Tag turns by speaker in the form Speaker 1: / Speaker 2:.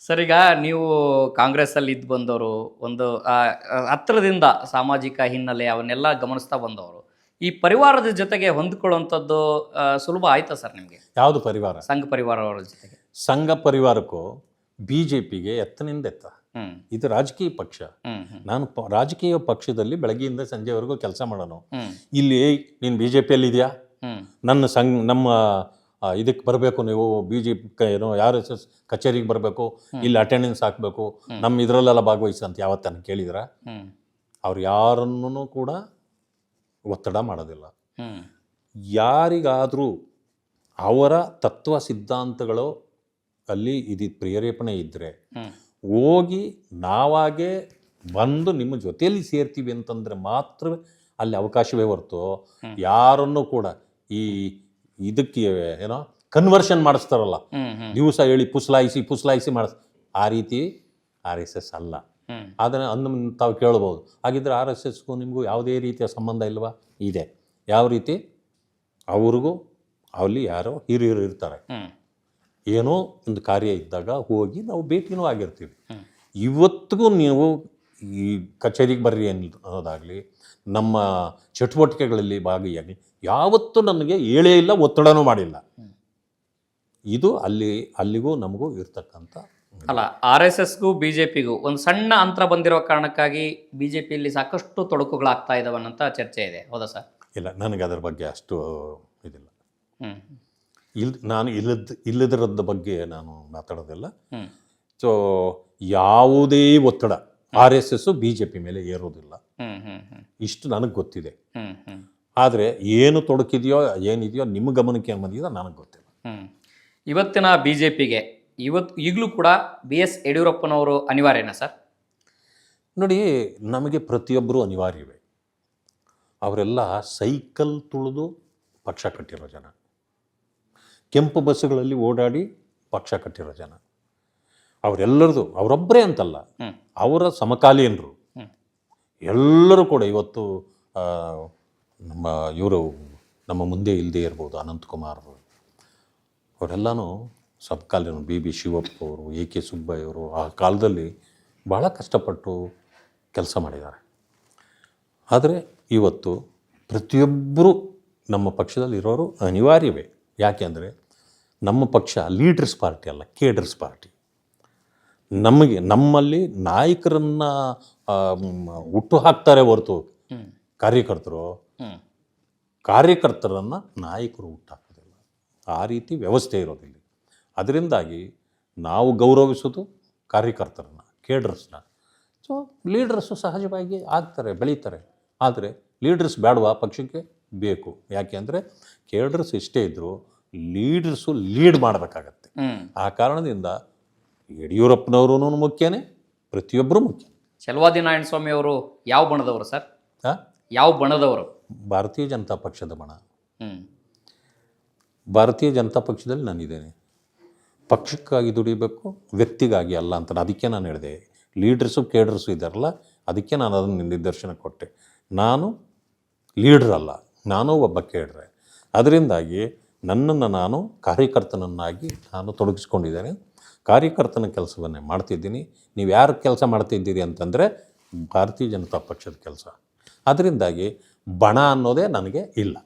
Speaker 1: Sir ಈಗ ನೀವು ಕಾಂಗ್ರೆಸ್ಸಲ್ಲಿ ಇದ್ದು ಬಂದವರು, ಒಂದು ಹತ್ತಿರದಿಂದ ಸಾಮಾಜಿಕ ಹಿನ್ನೆಲೆ ಅವನ್ನೆಲ್ಲ ಗಮನಿಸ್ತಾ ಬಂದವರು. ಈ ಪರಿವಾರದ ಜೊತೆಗೆ ಹೊಂದಿಕೊಳ್ಳುವಂಥದ್ದು ಸುಲಭ ಆಯ್ತಾ ಸರ್ ನಿಮಗೆ?
Speaker 2: ಯಾವುದು ಪರಿವಾರ?
Speaker 1: ಸಂಘ ಪರಿವಾರವರ ಜೊತೆಗೆ.
Speaker 2: ಸಂಘ ಪರಿವಾರಕ್ಕೂ ಬಿ ಜೆ ಪಿಗೆ ಎತ್ತನಿಂದ ಎತ್ತ. ಇದು ರಾಜಕೀಯ ಪಕ್ಷ. ನಾನು ರಾಜಕೀಯ ಪಕ್ಷದಲ್ಲಿ ಬೆಳಗ್ಗೆಯಿಂದ ಸಂಜೆವರೆಗೂ ಕೆಲಸ ಮಾಡೋಣ. ಇಲ್ಲಿ ನೀನು ಬಿ ಜೆ ಪಿಯಲ್ಲಿ ಇದೆಯಾ, ನಮ್ಮ ಇದಕ್ಕೆ ಬರಬೇಕು, ನೀವು ಬಿ ಜೆ ಪಿ ಏನೋ RSS ಕಚೇರಿಗೆ ಬರಬೇಕು, ಇಲ್ಲಿ ಅಟೆಂಡೆನ್ಸ್ ಹಾಕಬೇಕು, ನಮ್ಮ ಇದರಲ್ಲೆಲ್ಲ ಭಾಗವಹಿಸಿ ಅಂತ ಯಾವತ್ತನ್ನು ಕೇಳಿದ್ರ? ಅವ್ರು ಯಾರನ್ನೂ ಕೂಡ ಒತ್ತಡ ಮಾಡೋದಿಲ್ಲ. ಯಾರಿಗಾದರೂ ಅವರ ತತ್ವ ಸಿದ್ಧಾಂತಗಳು ಅಲ್ಲಿ ಪ್ರೇರೇಪಣೆ ಇದ್ದರೆ ಹೋಗಿ ನಾವಾಗೇ ಬಂದು ನಿಮ್ಮ ಜೊತೆಯಲ್ಲಿ ಸೇರ್ತೀವಿ ಅಂತಂದರೆ ಮಾತ್ರ ಅಲ್ಲಿ ಅವಕಾಶವೇ ಹೊರತು ಯಾರನ್ನೂ ಕೂಡ ಇದಕ್ಕೆ ಏನೋ ಕನ್ವರ್ಷನ್ ಮಾಡಿಸ್ತಾರಲ್ಲ, ದಿವಸ ಹೇಳಿ ಪುಸ್ಲಾಯಿಸಿ ಆ ರೀತಿ RSS ಅಲ್ಲ. ಆದರೆ ತಾವು ಕೇಳ್ಬೋದು, ಹಾಗಿದ್ರೆ RSSಗೂ ನಿಮಗೂ ಯಾವುದೇ ರೀತಿಯ ಸಂಬಂಧ ಇಲ್ವಾ? ಇದೆ. ಯಾವ ರೀತಿ? ಅವ್ರಿಗೂ ಅಲ್ಲಿ ಯಾರೋ ಹಿರಿಯರು ಇರ್ತಾರೆ, ಏನೋ ಒಂದು ಕಾರ್ಯ ಇದ್ದಾಗ ಹೋಗಿ ನಾವು ಭೇಟಿನೂ ಆಗಿರ್ತೀವಿ. ಇವತ್ತಿಗೂ ನೀವು ಈ ಕಚೇರಿಗೆ ಬರ್ರಿ ಅನ್ನೋದಾಗಲಿ, ನಮ್ಮ ಚಟುವಟಿಕೆಗಳಲ್ಲಿ ಭಾಗಿಯಾಗಲಿ ಯಾವತ್ತೂ ನನಗೆ ಹೇಳೇ ಇಲ್ಲ, ಒತ್ತಡನೂ ಮಾಡಿಲ್ಲ. ಇದು ಅಲ್ಲಿಗೂ ನಮಗೂ ಇರ್ತಕ್ಕಂಥ
Speaker 1: ಅಲ್ಲ. RSSಗೂ BJPಗೂ ಒಂದು ಸಣ್ಣ ಅಂತರ ಬಂದಿರೋ ಕಾರಣಕ್ಕಾಗಿ BJPಯಲ್ಲಿ ಸಾಕಷ್ಟು ತೊಡಕುಗಳಾಗ್ತಾ ಇದಾವನ್ನಂತ ಚರ್ಚೆ ಇದೆ, ಹೌದಾ ಸರ್?
Speaker 2: ಇಲ್ಲ, ನನಗೆ ಅದರ ಬಗ್ಗೆ ಅಷ್ಟು ಇದಿಲ್ಲ. ನಾನು ಇಲ್ಲದರದ ಬಗ್ಗೆ ನಾನು ಮಾತಾಡೋದಿಲ್ಲ. ಸೊ ಯಾವುದೇ ಒತ್ತಡ RSS BJP ಮೇಲೆ ಏರೋದಿಲ್ಲ, ಇಷ್ಟು ನನಗೆ ಗೊತ್ತಿದೆ. ಆದರೆ ಏನು ತೊಡಕಿದೆಯೋ ಏನಿದೆಯೋ ನಿಮ್ಮ ಗಮನಕ್ಕೆ ಏನು ಬಂದಿದೆಯೋ ನನಗೆ ಗೊತ್ತಿಲ್ಲ.
Speaker 1: ಇವತ್ತಿನ BJPಗೆ ಈಗಲೂ ಕೂಡ BS ಯಡಿಯೂರಪ್ಪನವರು ಅನಿವಾರ್ಯನಾ ಸರ್?
Speaker 2: ನೋಡಿ, ನಮಗೆ ಪ್ರತಿಯೊಬ್ಬರೂ ಅನಿವಾರ್ಯವೇ. ಅವರೆಲ್ಲ ಸೈಕಲ್ ತುಳಿದು ಪಕ್ಷ ಕಟ್ಟಿರೋ ಜನ, ಕೆಂಪು ಬಸ್ಸುಗಳಲ್ಲಿ ಓಡಾಡಿ ಪಕ್ಷ ಕಟ್ಟಿರೋ ಜನ. ಅವರೆಲ್ಲರದು ಅವರೊಬ್ಬರೇ ಅಂತಲ್ಲ, ಅವರ ಸಮಕಾಲೀನರು ಎಲ್ಲರೂ ಕೂಡ ಇವತ್ತು ನಮ್ಮ ಮುಂದೆ ಇಲ್ಲದೆ ಇರ್ಬೋದು, ಅನಂತಕುಮಾರ್ ಅವರೆಲ್ಲನೂ ಸಮಕಾಲೀನರು. BB ಶಿವಪ್ಪ ಅವರು, AK ಸುಬ್ಬಯ್ಯ ಅವರು ಆ ಕಾಲದಲ್ಲಿ ಭಾಳ ಕಷ್ಟಪಟ್ಟು ಕೆಲಸ ಮಾಡಿದ್ದಾರೆ. ಆದರೆ ಇವತ್ತು ಪ್ರತಿಯೊಬ್ಬರೂ ನಮ್ಮ ಪಕ್ಷದಲ್ಲಿರೋರು ಅನಿವಾರ್ಯವೇ. ಯಾಕೆ ಅಂದರೆ ನಮ್ಮ ಪಕ್ಷ ಲೀಡರ್ಸ್ ಪಾರ್ಟಿ ಅಲ್ಲ, ಕೇಡರ್ಸ್ ಪಾರ್ಟಿ. ನಮ್ಮಲ್ಲಿ ನಾಯಕರನ್ನು ಹುಟ್ಟು ಹಾಕ್ತಾರೆ ಹೊರತು ಕಾರ್ಯಕರ್ತರನ್ನು ನಾಯಕರು ಹುಟ್ಟಾಕೋದಿಲ್ಲ. ಆ ರೀತಿ ವ್ಯವಸ್ಥೆ ಇರೋದಿಲ್ಲ. ಅದರಿಂದಾಗಿ ನಾವು ಗೌರವಿಸೋದು ಕಾರ್ಯಕರ್ತರನ್ನು, ಕೇಡರ್ಸ್ನ. ಸೊ ಲೀಡರ್ಸು ಸಹಜವಾಗಿ ಆಗ್ತಾರೆ, ಬೆಳೀತಾರೆ. ಆದರೆ ಲೀಡರ್ಸ್ ಬೇಡವಾ? ಪಕ್ಷಕ್ಕೆ ಬೇಕು. ಯಾಕೆ ಅಂದರೆ ಕೇಡರ್ಸ್ ಎಷ್ಟೇ ಇದ್ದರೂ ಲೀಡರ್ಸು ಲೀಡ್ ಮಾಡಬೇಕಾಗತ್ತೆ. ಆ ಕಾರಣದಿಂದ ಯಡಿಯೂರಪ್ಪನವರು ಮುಖ್ಯನೇ, ಪ್ರತಿಯೊಬ್ಬರು ಮುಖ್ಯ.
Speaker 1: ಚಲವಾದಿ ನಾರಾಯಣಸ್ವಾಮಿ ಅವರು ಯಾವ ಬಣದವರು ಸರ್? ಯಾವ ಬಣದವರು?
Speaker 2: ಭಾರತೀಯ ಜನತಾ ಪಕ್ಷದ ಬಣ. ಭಾರತೀಯ ಜನತಾ ಪಕ್ಷದಲ್ಲಿ ನಾನಿದ್ದೇನೆ. ಪಕ್ಷಕ್ಕಾಗಿ ದುಡಿಬೇಕು, ವ್ಯಕ್ತಿಗಾಗಿ ಅಲ್ಲ ಅಂತ. ಅದಕ್ಕೆ ನಾನು ಹೇಳಿದೆ, ಲೀಡರ್ಸು ಕೇಡರ್ಸು ಇದ್ದಾರಲ್ಲ, ಅದಕ್ಕೆ ನಾನು ಅದನ್ನು ನಿದರ್ಶನ ಕೊಟ್ಟೆ. ನಾನು ಲೀಡ್ರ್ ಅಲ್ಲ, ನಾನು ಒಬ್ಬ ಕೇಡ್ರೆ. ಅದರಿಂದಾಗಿ ನನ್ನನ್ನು ನಾನು ಕಾರ್ಯಕರ್ತನನ್ನಾಗಿ ನಾನು ತೊಡಗಿಸ್ಕೊಂಡಿದ್ದೇನೆ. ಕಾರ್ಯಕರ್ತನ ಕೆಲಸವನ್ನೇ ಮಾಡ್ತಿದ್ದೀನಿ. ನೀವು ಯಾರು ಕೆಲಸ ಮಾಡ್ತಿದ್ದೀರಿ ಅಂತಂದರೆ ಭಾರತೀಯ ಜನತಾ ಪಕ್ಷದ ಕೆಲಸ. ಅದರಿಂದಾಗಿ ಬಣ ಅನ್ನೋದೇ ನನಗೆ ಇಲ್ಲ.